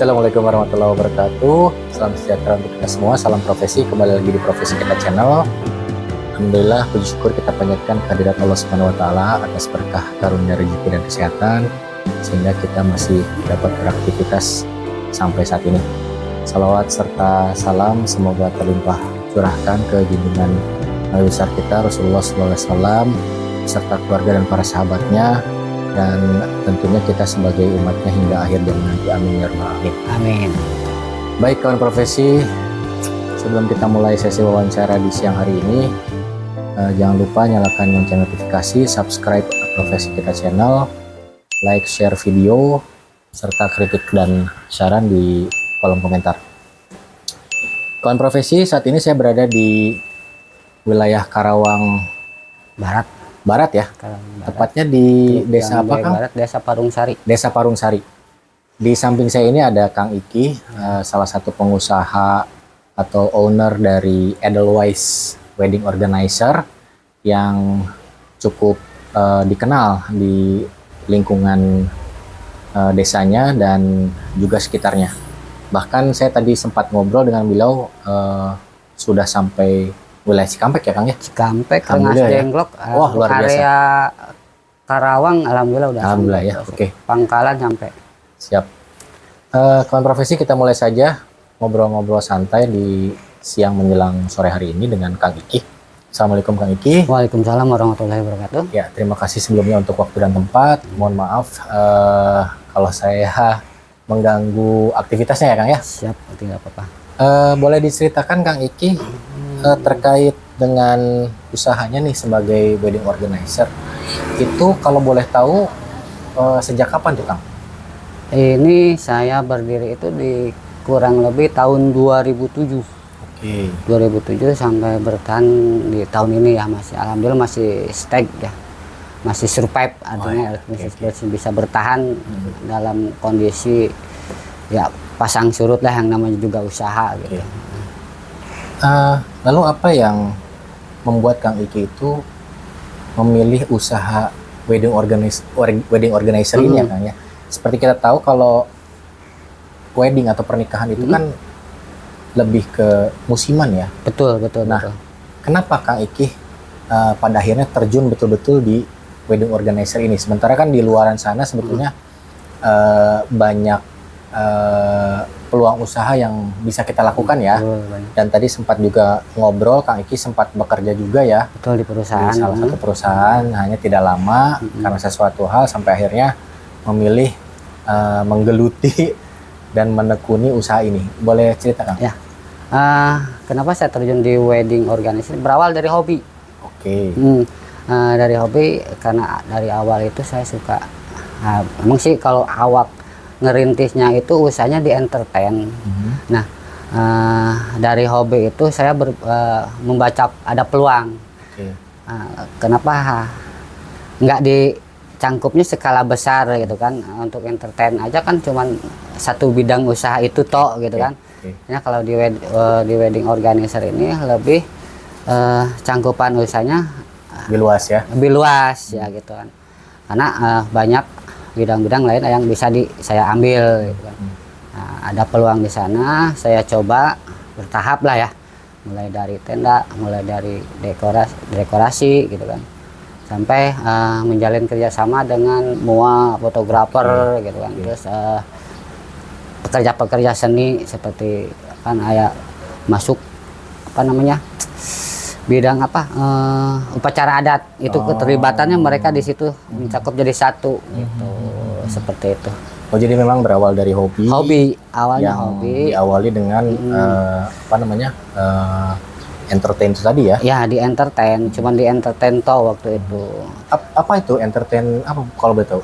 Assalamualaikum warahmatullahi wabarakatuh. Salam sejahtera untuk kita semua. Salam profesi. Kembali lagi di Profesi Kita Channel. Alhamdulillah, puji syukur kita panjatkan kehadirat Allah Subhanahu Wa Taala atas berkah karunia rezeki dan kesehatan, sehingga kita masih dapat beraktivitas sampai saat ini. Salawat serta salam semoga terlimpah curahkan ke junjungan Nabi besar kita Rasulullah SAW serta keluarga dan para sahabatnya, dan tentunya kita sebagai umatnya hingga akhir zaman nanti. Amin ya rabbal alamin. Amin. Baik kawan profesi, sebelum kita mulai sesi wawancara di siang hari ini, jangan lupa nyalakan lonceng notifikasi, subscribe Profesi Kita Channel, like, share video, serta kritik dan saran di kolom komentar. Kawan profesi, saat ini saya berada di wilayah Karawang Barat ya, tepatnya di desa apa Kang? Barat, Desa Parung Sari. Desa Parung Sari. Di samping saya ini ada Kang Iki, salah satu pengusaha atau owner dari Edelweiss Wedding Organizer yang cukup dikenal di lingkungan desanya dan juga sekitarnya. Bahkan saya tadi sempat ngobrol dengan beliau, sudah sampai wilayah Cikampek ya Kang ya? Cikampek, Rengas Dengklok, wah, luar biasa. area Karawang, alhamdulillah udah. Alhamdulillah ya, oke. Pangkalan sampai. Siap. Kawan profesi, kita mulai saja ngobrol-ngobrol santai di siang menjelang sore hari ini dengan Kang Iki. Assalamualaikum Kang Iki. Waalaikumsalam warahmatullahi wabarakatuh. Ya, terima kasih sebelumnya untuk waktu dan tempat. Mohon maaf kalau saya mengganggu aktivitasnya ya Kang ya. Siap, tidak apa-apa. Boleh diceritakan Kang Iki terkait dengan usahanya nih sebagai wedding organizer. Itu kalau boleh tahu sejak kapan tuh Kang? Ini saya berdiri itu di kurang lebih tahun 2007. Oke. 2007 sampai bertahan di tahun ini ya, masih alhamdulillah masih stay ya. Masih survive, artinya masih bisa bertahan dalam kondisi ya pasang surut lah, yang namanya juga usaha gitu. Lalu apa yang membuat Kang Iki itu memilih usaha wedding organizer ini ya Kang ya? Seperti kita tahu kalau wedding atau pernikahan itu kan lebih ke musiman ya. Betul. Nah, kenapa Kang Iki pada akhirnya terjun betul-betul di wedding organizer ini? Sementara kan di luaran sana sebetulnya banyak peluang usaha yang bisa kita lakukan ya. Dan tadi sempat juga ngobrol, Kang Iki sempat bekerja juga ya. Betul, di perusahaan. Di salah satu perusahaan, hanya tidak lama karena sesuatu hal sampai akhirnya memilih menggeluti dan menekuni usaha ini. Boleh cerita Kang? Ya. Kenapa saya terjun di wedding organizer? Berawal dari hobi. Oke. Dari hobi, karena dari awal itu saya suka. Emang sih kalau awal ngerintisnya itu usahanya di entertain. Nah, dari hobi itu saya membaca ada peluang. Kenapa nggak dicangkupnya skala besar gitu kan? Untuk entertain aja kan cuman satu bidang usaha itu toh gitu kan. Ya, kalau di wedding organizer ini lebih cangkupan usahanya lebih luas ya. Lebih luas ya gitu kan. Karena banyak bidang-bidang lain yang bisa saya ambil gitu kan. Nah, ada peluang di sana, saya coba bertahap lah ya, mulai dari tenda, mulai dari dekorasi gitu kan, sampai menjalin kerjasama dengan MUA fotografer gitu kan. Terus pekerja-pekerja seni seperti kan masuk apa namanya, bidang apa, upacara adat itu, keterlibatannya mereka di situ mencakup jadi satu gitu. Seperti itu. Oh, jadi memang berawal dari hobi. Awalnya yang hobi. Diawali dengan apa namanya, entertain itu tadi ya? Ya, di entertain, cuman di entertain toh waktu itu. Apa itu entertain, apa kalau boleh tahu?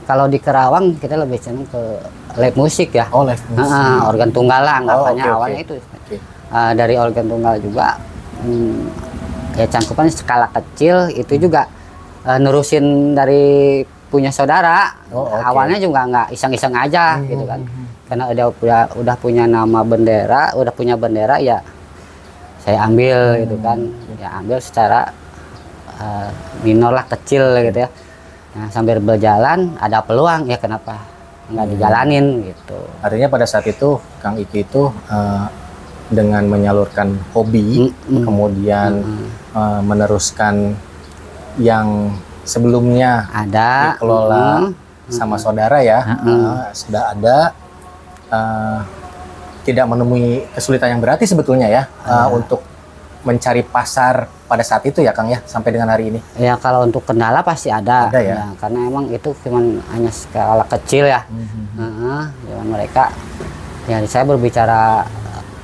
Kalau di Karawang kita lebih senang ke live musik ya. Oh, live musik. Organ tunggal lah anggapannya. Awalnya itu. Dari organ tunggal juga. Kayak cangkupan skala kecil itu juga nerusin dari punya saudara. Awalnya juga nggak iseng-iseng aja gitu kan, karena udah punya nama bendera, udah punya bendera ya saya ambil gitu kan, ya ambil secara minor lah, kecil gitu ya. Nah, sambil berjalan ada peluang ya, kenapa nggak dijalanin gitu. Artinya pada saat itu Kang Iki itu dengan menyalurkan hobi, kemudian meneruskan yang sebelumnya Ada dikelola sama saudara ya, sudah ada, tidak menemui kesulitan yang berarti sebetulnya ya untuk mencari pasar pada saat itu ya Kang ya, sampai dengan hari ini. Ya kalau untuk kendala pasti ada ya? Karena emang itu cuman hanya skala kecil ya. Ya mereka, ya saya berbicara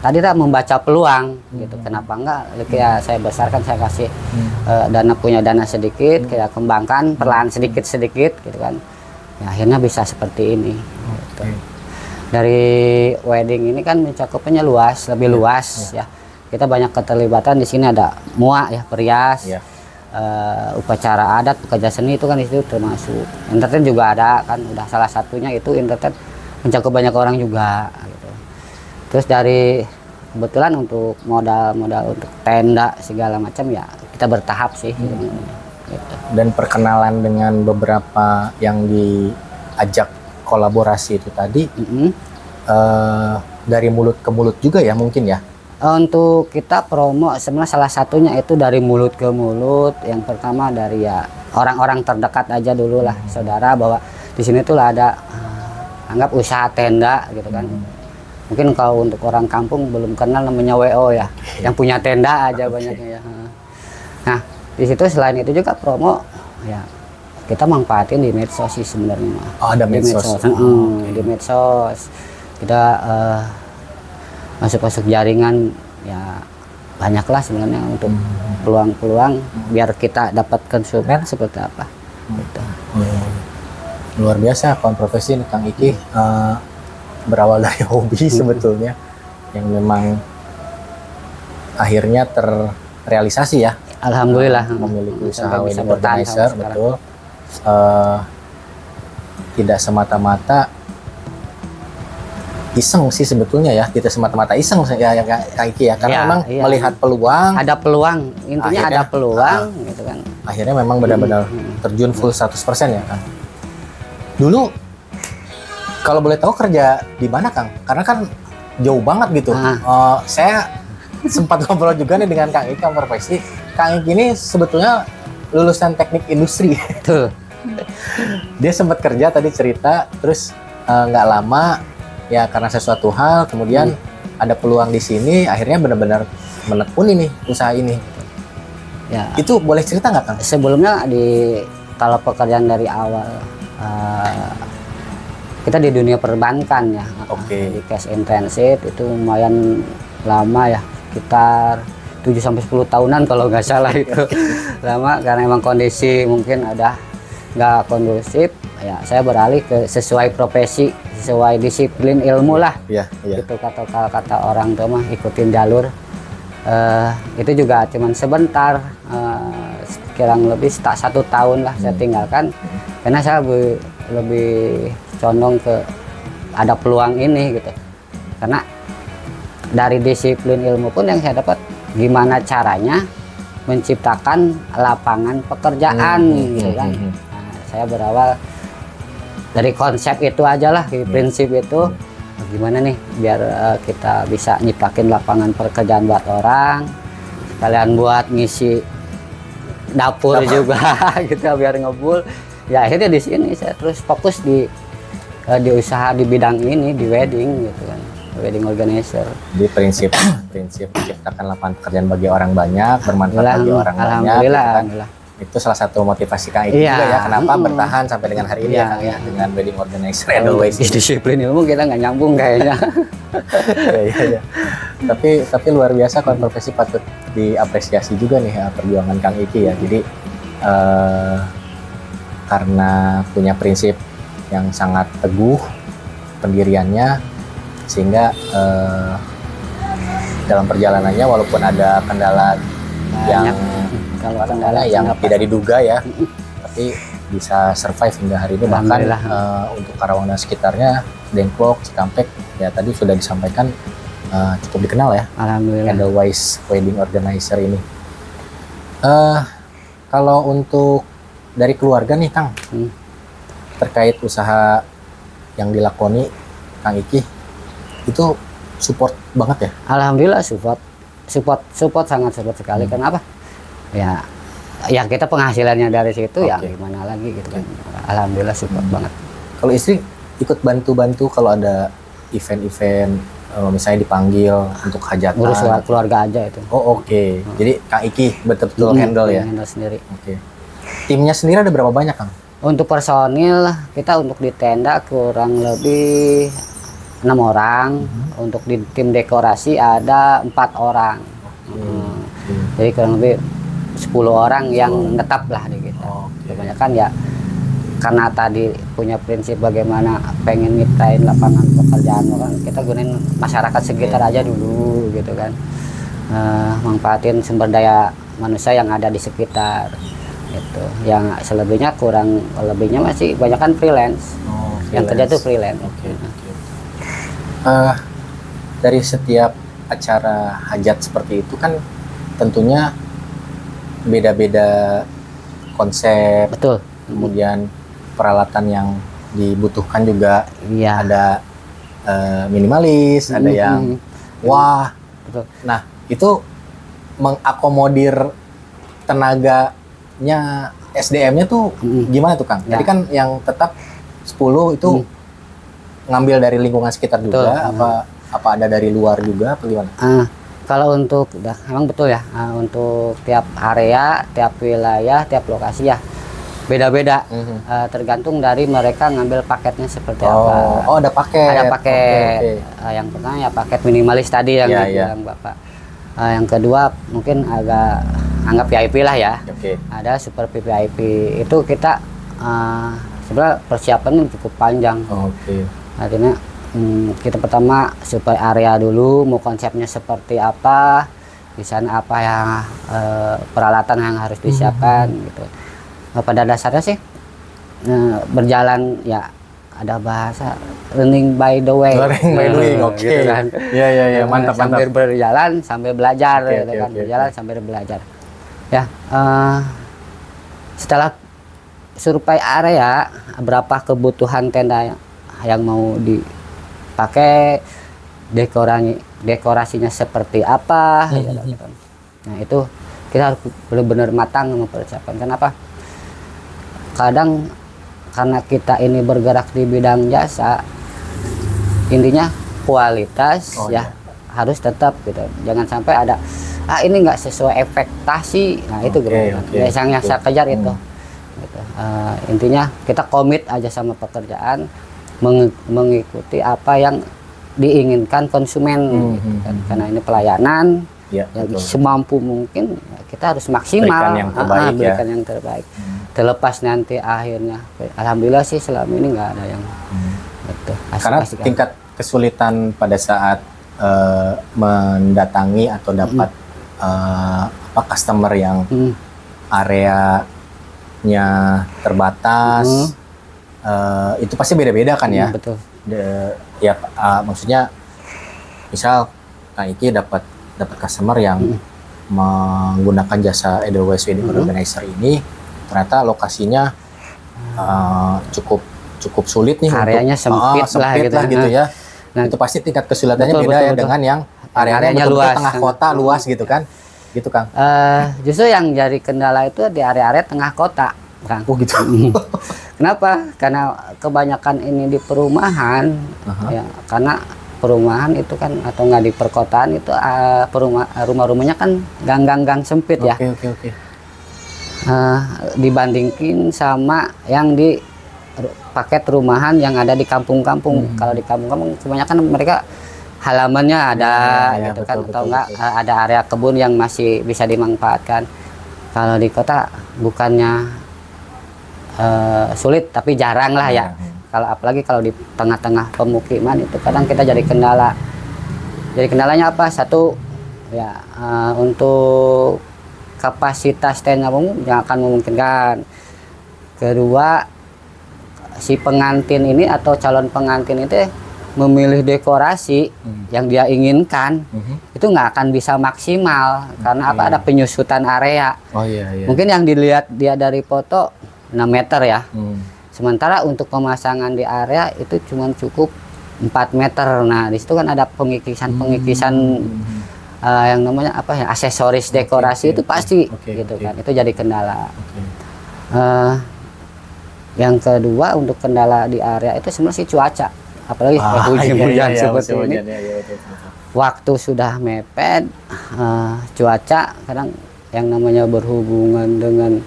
tadi tak membaca peluang gitu, kenapa enggak ya saya besarkan, saya kasih punya dana sedikit, kayak kembangkan perlahan sedikit gitu kan, ya akhirnya bisa seperti ini gitu. Dari wedding ini kan mencakupnya luas, lebih luas ya. Kita banyak keterlibatan di sini, ada mua ya, perias, upacara adat, pekerja seni itu kan itu termasuk. Entertain juga ada kan, udah salah satunya itu entertain mencakup banyak orang juga gitu. Terus dari kebetulan untuk modal untuk tenda segala macam ya kita bertahap sih gitu. Dan perkenalan dengan beberapa yang diajak kolaborasi itu tadi dari mulut ke mulut juga ya mungkin ya. Untuk kita promo sebenarnya salah satunya itu dari mulut ke mulut. Yang pertama dari ya orang-orang terdekat aja dulu lah, saudara, bahwa di sini tuh ada anggap usaha tenda gitu kan. Mungkin kalau untuk orang kampung belum kenal namanya WO ya, yang punya tenda aja banyaknya ya. Nah di situ selain itu juga promo ya kita manfaatin di medsos sih sebenarnya. Oh, ada medsos. Di medsos kita masuk jaringan ya, banyaklah sebenarnya untuk peluang-peluang biar kita dapat konsumen seperti apa gitu. Luar biasa kawan profesi nih Kang Iki, berawal dari hobi sebetulnya yang memang akhirnya terrealisasi ya. Alhamdulillah memiliki usaha wedding organizer, betul. Tidak semata-mata iseng sih sebetulnya ya, tidak semata-mata iseng ya Kang Iki ya, karena memang melihat peluang, ada peluang, intinya akhirnya, ada peluang gitu kan. Akhirnya memang benar-benar terjun full 100% ya Kang. Dulu kalau boleh tahu kerja di mana Kang? Karena kan jauh banget gitu. Saya sempat ngobrol juga nih dengan Kang Iki profesi. Kang Iki ini sebetulnya lulusan teknik industri. Tuh. Dia sempat kerja tadi cerita, terus nggak lama ya karena sesuatu hal kemudian ada peluang di sini, akhirnya benar-benar menekuni nih usaha ini. Ya. Itu boleh cerita nggak Kang? Sebelumnya kalau pekerjaan dari awal kita di dunia perbankan ya. Di cash intensive itu lumayan lama ya, sekitar 7-10 tahunan kalau nggak salah itu. Lama karena emang kondisi mungkin ada nggak kondusif ya, saya beralih ke sesuai profesi, sesuai disiplin ilmu lah. Itu kata orang tua mah ikutin jalur. Itu juga cuman sebentar, kurang lebih 1 tahun lah saya tinggalkan karena saya lebih condong ke ada peluang ini gitu, karena dari disiplin ilmu pun yang saya dapat gimana caranya menciptakan lapangan pekerjaan gitu kan. Saya berawal dari konsep itu aja lah, prinsip itu gimana nih biar kita bisa nyiptakin lapangan pekerjaan buat orang, sekalian buat ngisi dapur juga gitu biar ngebul. Ya akhirnya di sini saya terus fokus di usaha di bidang ini, di wedding gitu kan, wedding organizer. Di prinsip menciptakan lapangan pekerjaan bagi orang banyak, bermanfaat bagi orang banyak. Alhamdulillah. Itu salah satu motivasi Kang Iki juga ya, kenapa bertahan sampai dengan hari ini ya Kang ya, dengan wedding organizer Edelweiss. Disiplin ilmu kita nggak nyambung kayaknya. Iya. Tapi luar biasa, kawan profesi patut diapresiasi juga nih perjuangan Kang Iki ya. Jadi karena punya prinsip yang sangat teguh pendiriannya, sehingga dalam perjalanannya walaupun ada kendala yang tidak diduga ya, tapi bisa survive hingga hari ini. Bahkan untuk Karawang dan sekitarnya, Dengklok, Cikampek ya tadi sudah disampaikan cukup dikenal ya. Alhamdulillah. Edelweiss Wedding Organizer ini. Kalau untuk dari keluarga nih Kang, terkait usaha yang dilakoni Kang Iki itu support banget ya? Alhamdulillah support sangat support sekali. Kenapa? Ya kita penghasilannya dari situ ya gimana lagi gitu kan. Alhamdulillah support banget. Kalau istri ikut bantu-bantu kalau ada event-event misalnya dipanggil untuk hajatan. Ngurus keluarga aja itu. Oh oke. Jadi Kang Iki betul-betul handle ya? Handle sendiri. Oke. Timnya sendiri ada berapa banyak Kang? Untuk personil kita untuk di tenda kurang lebih 6 orang. Untuk di tim dekorasi ada 4 orang. Jadi kurang lebih 10 orang yang netap lah di kita. Kebanyakan ya karena tadi punya prinsip bagaimana pengen nyiptain lapangan pekerjaan, kan kita gunain masyarakat sekitar aja dulu gitu kan. Manfaatin sumber daya manusia yang ada di sekitar gitu. Yang selebihnya lebihnya masih banyakan freelance. Yang kerja tuh freelance. Dari setiap acara hajat seperti itu kan tentunya beda-beda konsep. Betul. Kemudian peralatan yang dibutuhkan juga Iya. ada minimalis, ada yang wah. Betul. Nah, itu mengakomodir tenaganya SDM-nya tuh gimana tuh Kang? Ya. Jadi kan yang tetap 10 itu ngambil dari lingkungan sekitar juga, apa ada dari luar juga apa gimana? Kalau untuk memang betul ya, untuk tiap area, tiap wilayah, tiap lokasi ya beda-beda. Tergantung dari mereka ngambil paketnya seperti apa. Oh, ada paket. Ada paket. Yang pertama ya paket minimalis tadi yang dibilang Bapak. Yang kedua mungkin agak anggap VIP lah ya. Ada super VIP. Itu kita sebenarnya persiapannya cukup panjang. Artinya kita pertama supaya area dulu mau konsepnya seperti apa, di sana apa yang peralatan yang harus disiapkan gitu. Pada dasarnya sih berjalan ya ada bahasa learning by the way. Learning by the way, Gitu kan. Iya, mantap. Sambil berjalan sambil belajar gitu kan. Berjalan sambil belajar. Ya, setelah survei area berapa kebutuhan tenda yang mau dipakai, dekorasinya seperti apa gitu. Nah, itu kita harus benar-benar matang mempersiapkan. Kenapa? Kadang karena kita ini bergerak di bidang jasa, intinya kualitas harus tetap gitu. Jangan sampai ada ini nggak sesuai ekspektasi. Nah, itu yang saya kejar itu. Gitu. Intinya kita komit aja sama pekerjaan, mengikuti apa yang diinginkan konsumen gitu kan. Karena ini pelayanan semampu mungkin kita harus maksimal berikan yang terbaik. Terlepas nanti akhirnya alhamdulillah sih selama ini nggak ada yang karena tingkat kesulitan pada saat mendatangi atau dapat customer yang areanya terbatas, itu pasti beda-beda kan ya. Betul. Maksudnya misal Kang Iki dapat customer yang menggunakan jasa Edelweiss Wedding Organizer ini, ternyata lokasinya cukup sulit nih, areanya sempit lah gitu ya. Nah, itu pasti tingkat kesulitannya beda dengan yang areanya luas, tengah kota luas gitu kan, gitu Kang. Justru yang jadi kendala itu di area-area tengah kota, Kang. Oh gitu. Kenapa? Karena kebanyakan ini di perumahan, ya, karena perumahan itu kan atau nggak di perkotaan itu rumah-rumahnya kan gang sempit ya. Dibandingin sama yang di paket rumahan yang ada di kampung-kampung. Kalau di kampung-kampung kebanyakan mereka halamannya ada gitu kan, atau enggak ada area kebun yang masih bisa dimanfaatkan. Kalau di kota bukannya sulit tapi jarang lah ya. Kalau apalagi kalau di tengah-tengah pemukiman itu kadang kita jadi kendala. Jadi kendalanya apa? Satu ya untuk kapasitas tenda yang akan memungkinkan. Kedua, si pengantin ini atau calon pengantin itu memilih dekorasi yang dia inginkan, itu nggak akan bisa maksimal karena apa? Ada penyusutan area. Mungkin yang dilihat dia dari foto 6 meter ya. Sementara untuk pemasangan di area itu cuma cukup 4 meter. Nah, di situ kan ada pengikisan yang namanya apa ya, aksesoris dekorasi itu pasti gitu kan. Itu jadi kendala. Yang kedua untuk kendala di area itu sebenarnya sih cuaca. Apalagi hujan seperti ini. Waktu sudah mepet, cuaca kadang yang namanya berhubungan dengan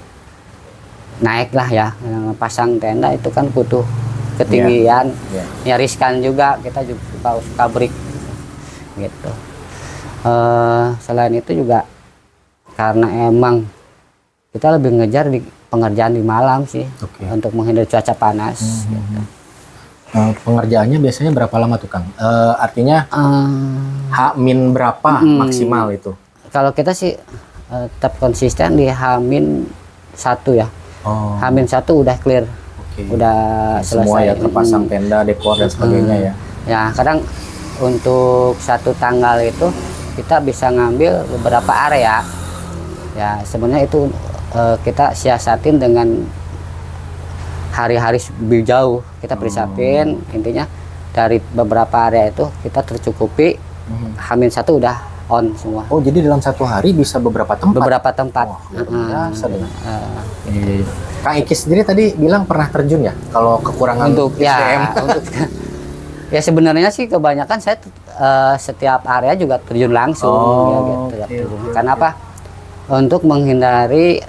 naik lah ya, pasang tenda itu kan butuh ketinggian, ya riskan juga, kita juga suka break gitu. Selain itu juga karena emang kita lebih ngejar di pengerjaan di malam sih, untuk menghindari cuaca panas. Gitu. Pengerjaannya biasanya berapa lama tuh Kang? Artinya H-min berapa maksimal itu? Kalau kita sih tetap konsisten di H-1 ya. H-1 udah clear, udah selesai. Semua ya, terpasang tenda, dekor dan sebagainya ya. Ya kadang untuk satu tanggal itu kita bisa ngambil beberapa area. Ya sebenarnya itu kita siasatin dengan hari-hari lebih jauh. Kita persiapin, intinya dari beberapa area itu kita tercukupi. H-1 udah on semua. Oh, jadi dalam satu hari bisa beberapa tempat? Beberapa tempat. Kang Iki sendiri tadi bilang pernah terjun ya? Kalau kekurangan untuk SDM? Ya sebenarnya sih kebanyakan saya setiap area juga terjun langsung Karena apa? Untuk menghindari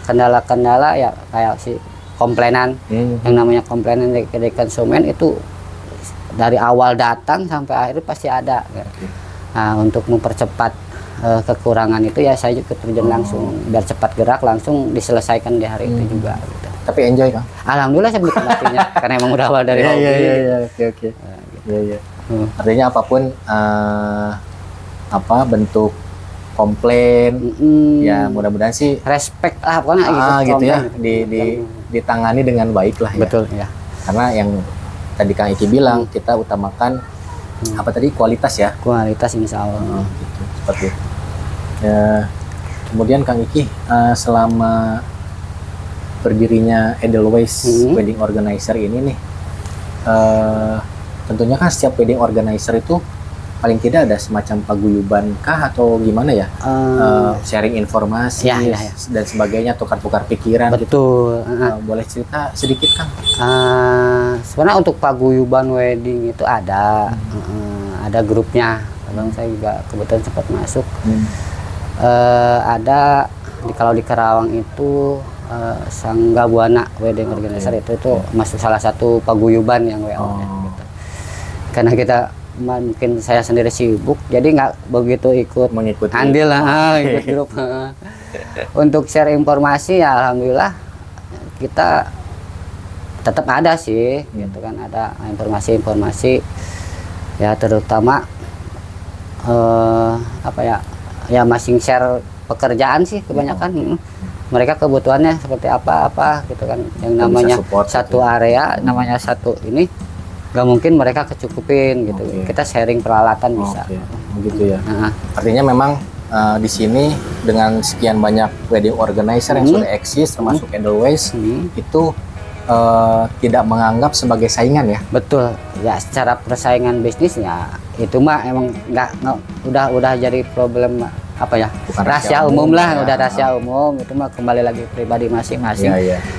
kendala-kendala ya kayak si komplainan. Yang namanya komplainan dari konsumen itu dari awal datang sampai akhir pasti ada. Nah, untuk mempercepat kekurangan itu ya saya juga terjun langsung biar cepat gerak langsung diselesaikan di hari itu juga gitu. Tapi enjoy Kang? Alhamdulillah saya menikmatinya karena emang udah awal dari hobi. Oke. Artinya apapun apa bentuk komplain ya mudah-mudahan sih respect lah pokoknya gitu ya ditangani dengan baik lah ya. Betul ya. Karena yang tadi Kang Iki bilang kita utamakan apa tadi kualitas ya, kualitas insya Allah gitu, seperti itu ya. Kemudian Kang Iki selama berdirinya Edelweiss Wedding Organizer ini nih tentunya kan setiap wedding organizer itu paling tidak ada semacam paguyuban kah atau gimana ya, sharing informasi dan sebagainya, tukar-tukar pikiran. Betul gitu. Boleh cerita sedikit Kang? Sebenarnya untuk paguyuban wedding itu ada grupnya. Abang saya juga kebetulan sempat masuk. Ada kalau di Karawang itu Sangga Buana Wedding Organizer itu masuk salah satu paguyuban yang WO gitu. Karena kita mungkin saya sendiri sibuk jadi nggak begitu mengikuti andil lah ikut grup. Untuk share informasi ya alhamdulillah kita tetap ada sih gitu kan, ada informasi ya terutama apa ya masing share pekerjaan sih kebanyakan. Mereka kebutuhannya seperti apa gitu kan, yang namanya satu area namanya satu ini nggak mungkin mereka kecukupin gitu. Kita sharing peralatan bisa. Begitu ya. Artinya memang di sini dengan sekian banyak wedding organizer yang sudah eksis termasuk Edelweiss itu tidak menganggap sebagai saingan ya. Betul ya, secara persaingan bisnisnya itu mah emang udah jadi problem apa ya, rahasia umum lah, udah rahasia umum. Itu mah kembali lagi pribadi masing-masing.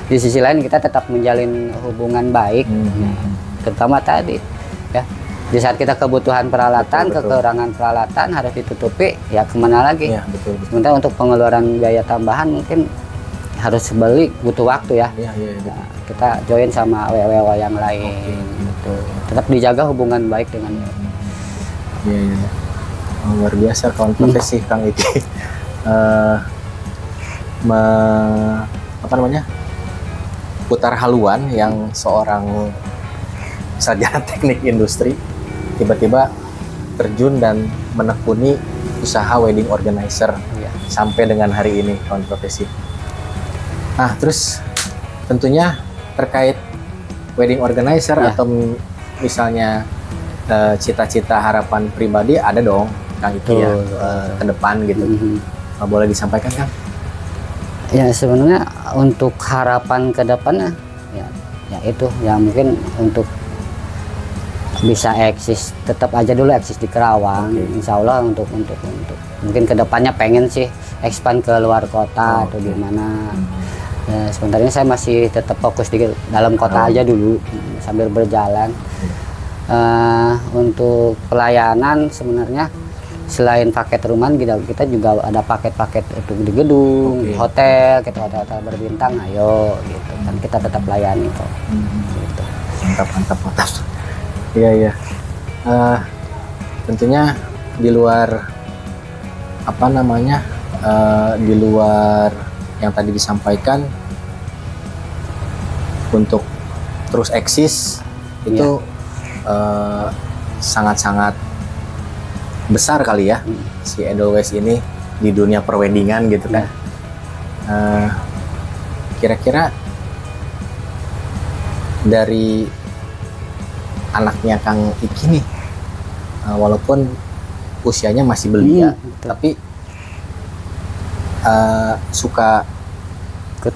Di sisi lain kita tetap menjalin hubungan baik. Terutama tadi ya, di saat kita kebutuhan peralatan, kekurangan peralatan harus ditutupi ya, kemana lagi. Sementara untuk pengeluaran biaya tambahan mungkin harus beli, butuh waktu ya. Nah, kita join sama WWW yang lain gitu. Tetap dijaga hubungan baik dengan luar biasa kawan profesi Kang Iki. Apa namanya, putar haluan yang seorang sarjana teknik industri tiba-tiba terjun dan menekuni usaha wedding organizer sampai dengan hari ini kawan profesi. Nah terus tentunya terkait wedding organizer atau misalnya cita-cita harapan pribadi ada dong Kang Iki ya ke depan gitu. Boleh disampaikan Kang? Ya sebenarnya untuk harapan ke depannya ya ya itu yang mungkin untuk bisa eksis, tetap aja dulu eksis di Kerawang. Insya Allah untuk mungkin kedepannya pengen sih expand ke luar kota atau gimana. Ya, sebenarnya saya masih tetap fokus di dalam kota aja dulu sambil berjalan. Untuk pelayanan sebenarnya selain paket rumahan kita juga ada paket-paket untuk di gedung, di hotel, kita hotel berbintang, ayo gitu kan kita tetap layani kok. Gitu. Mantap. Iya. Tentunya di luar di luar yang tadi disampaikan untuk terus eksis itu sangat-sangat besar kali ya si Edelweiss ini di dunia perweddingan gitu kan. Kira-kira dari anaknya Kang Iki nih, walaupun usianya masih belia, tapi suka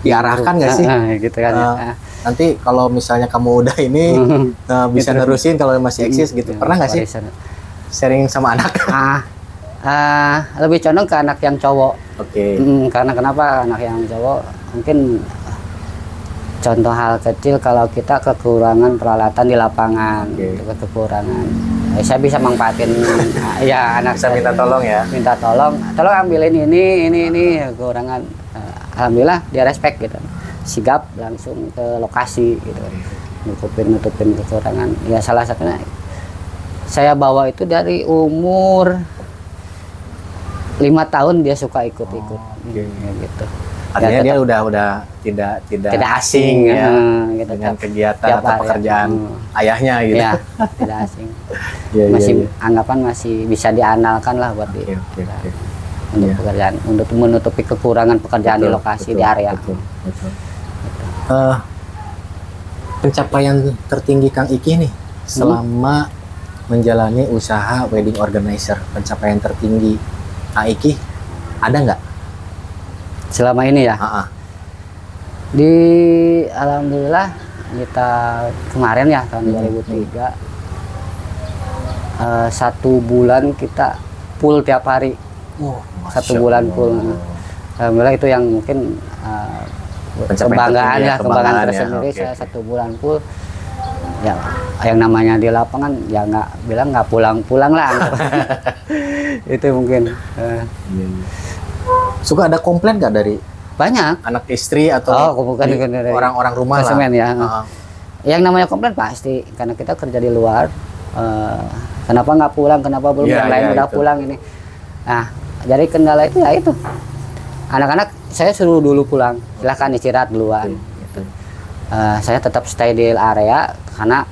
diarahkan nggak sih? Gitu kan. Nanti kalau misalnya kamu udah ini bisa nerusin kalau masih eksis gitu. Pernah nggak sih sharing sama anak? Lebih condong ke anak yang cowok. Oke. Karena kenapa anak yang cowok? Mungkin contoh hal kecil kalau kita kekurangan peralatan di lapangan, kekurangan. Saya bisa manfaatin ya anak bisa saya, minta tolong ya. Minta tolong ambilin ini kekurangan. Alhamdulillah dia respect gitu. Sigap langsung ke lokasi gitu. Nutupin kekurangan. Ya salah satunya saya bawa itu dari umur 5 tahun dia suka ikut-ikut. Ya, gitu. Artinya ya, dia udah tidak asing ya gitu, dengan kegiatan atau pekerjaan ayahnya gitu. Ya, tidak asing. Masih anggapan masih bisa diandalkan lah buat dia. Untuk pekerjaan, untuk menutupi kekurangan pekerjaan di lokasi di area. Pencapaian tertinggi Kang Iki nih selama menjalani usaha wedding organizer, pencapaian tertinggi Kang Iki ada nggak? Selama ini ya? Di alhamdulillah kita kemarin ya tahun 2003 1 bulan kita full tiap hari. 1 bulan full. Alhamdulillah itu yang mungkin kebanggaan tersendiri. Saya 1 bulan full. Ya, yang namanya di lapangan ya nggak pulang-pulang lah. Itu mungkin. Suka ada komplain nggak dari banyak anak istri atau orang-orang rumah konsumen ya? Yang namanya komplain pasti karena kita kerja di luar. Kenapa nggak pulang? Kenapa belum? Yang lain udah pulang ini. Nah, jadi kendala itu ya itu. Anak-anak saya suruh dulu pulang. Silahkan istirahat duluan. Gitu. Saya tetap stay di area karena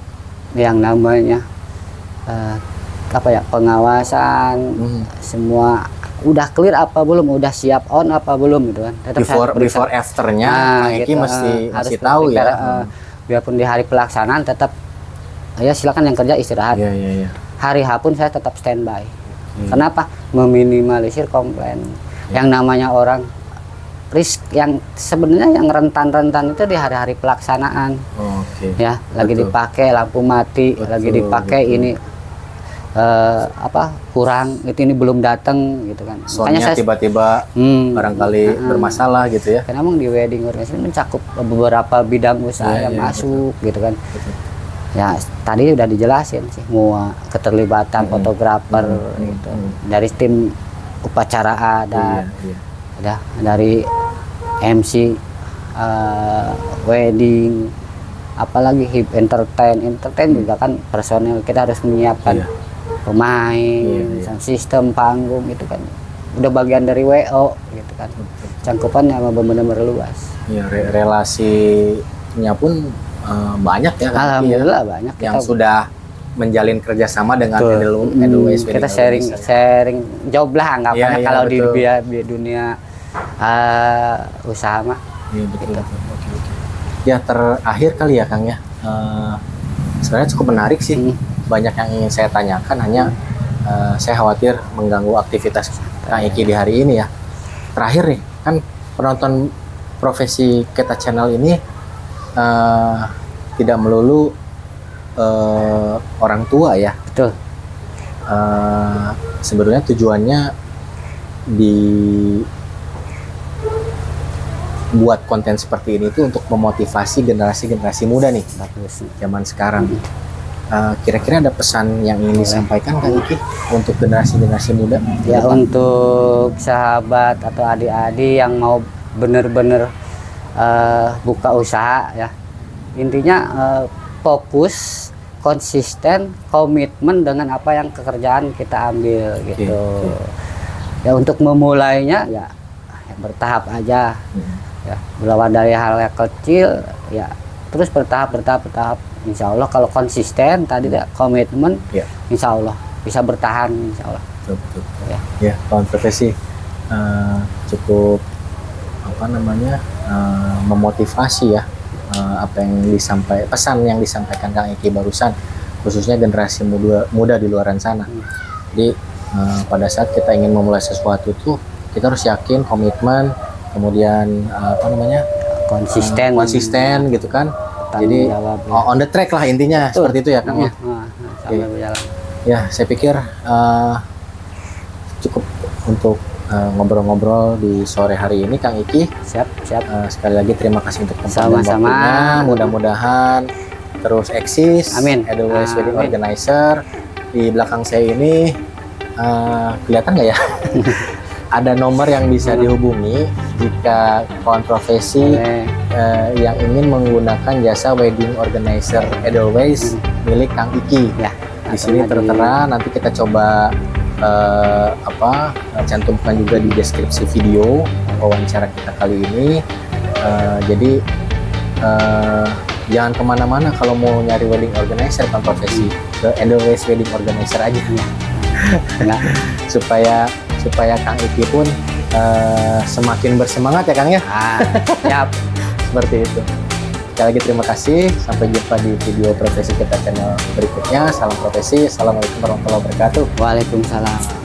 yang namanya pengawasan semua udah clear apa belum, udah siap on apa belum gitu kan. Tetap before afternya Kang Iki mesti tahu ya. Biarpun di hari pelaksanaan tetap ya silakan yang kerja istirahat. Hari H pun saya tetap standby. Kenapa? Meminimalisir komplain. Yang namanya orang risk yang sebenarnya yang rentan-rentan itu di hari-hari pelaksanaan. Ya, lagi dipakai lampu mati, lagi dipakai ini kurang ini belum datang gitu kan. Makanya saya tiba-tiba barangkali bermasalah gitu ya. Karena memang di wedding organization mencakup beberapa bidang usaha yang masuk gitu kan. Ya tadi udah dijelasin sih semua keterlibatan fotografer gitu. Dari tim upacara adat, dari MC wedding, apalagi entertain juga kan personel kita harus menyiapkan pemain, sistem panggung itu kan udah bagian dari WO gitu kan. Cangkupannya benar-benar luas. Relasinya pun banyak ya. Alhamdulillah banyak yang sudah menjalin kerjasama dengan Edelweiss. Kita sharing job lah anggapannya kalau di dunia usaha mah. Betul. Ya terakhir kali ya Kang ya. Sebenarnya cukup menarik sih. Banyak yang ingin saya tanyakan, hanya saya khawatir mengganggu aktivitas Kang Iki di hari ini ya. Terakhir nih, kan penonton Profesi Kita Channel ini tidak melulu orang tua ya. Betul. Sebenarnya tujuannya buat konten seperti ini tuh untuk memotivasi generasi muda nih Bagus. zaman sekarang. Kira-kira ada pesan yang ingin disampaikan Kang Iki untuk generasi muda? Ya, untuk sahabat atau adik-adik yang mau bener-bener buka usaha ya, intinya fokus, konsisten, komitmen dengan apa yang pekerjaan kita ambil gitu. Ya, untuk memulainya ya bertahap aja. Ya, berawal dari hal yang kecil ya, terus bertahap. Insya Allah kalau konsisten tadi ya, komitmen, insya Allah bisa bertahan, insya Allah. Betul. Ya, kawan profesi cukup memotivasi ya, pesan yang disampaikan Kang Iki barusan, khususnya generasi muda di luaran sana. Jadi pada saat kita ingin memulai sesuatu tuh kita harus yakin, komitmen, kemudian konsisten gitu kan. Jadi on the track lah intinya. Betul. Seperti itu ya Kang ya. Ya, saya pikir cukup untuk ngobrol-ngobrol di sore hari ini Kang Iki. Siap. Sekali lagi terima kasih untuk waktunya. Mudah-mudahan terus eksis. Amin. Edelweiss Wedding Organizer. Di belakang saya ini kelihatan nggak ya? Ada nomor yang bisa dihubungi jika kawan profesi yang ingin menggunakan jasa wedding organizer Edelweiss milik Kang Iki. Ya, di sini tertera, nanti kita coba cantumkan juga di deskripsi video wawancara kita kali ini. Jadi jangan kemana-mana kalau mau nyari wedding organizer kawan profesi, ke Edelweiss Wedding Organizer aja. supaya Kang Iki pun semakin bersemangat ya Kang ya. Siap. Seperti itu. Sekali lagi terima kasih. Sampai jumpa di video profesi kita channel berikutnya. Salam profesi. Assalamualaikum warahmatullahi wabarakatuh. Waalaikumsalam.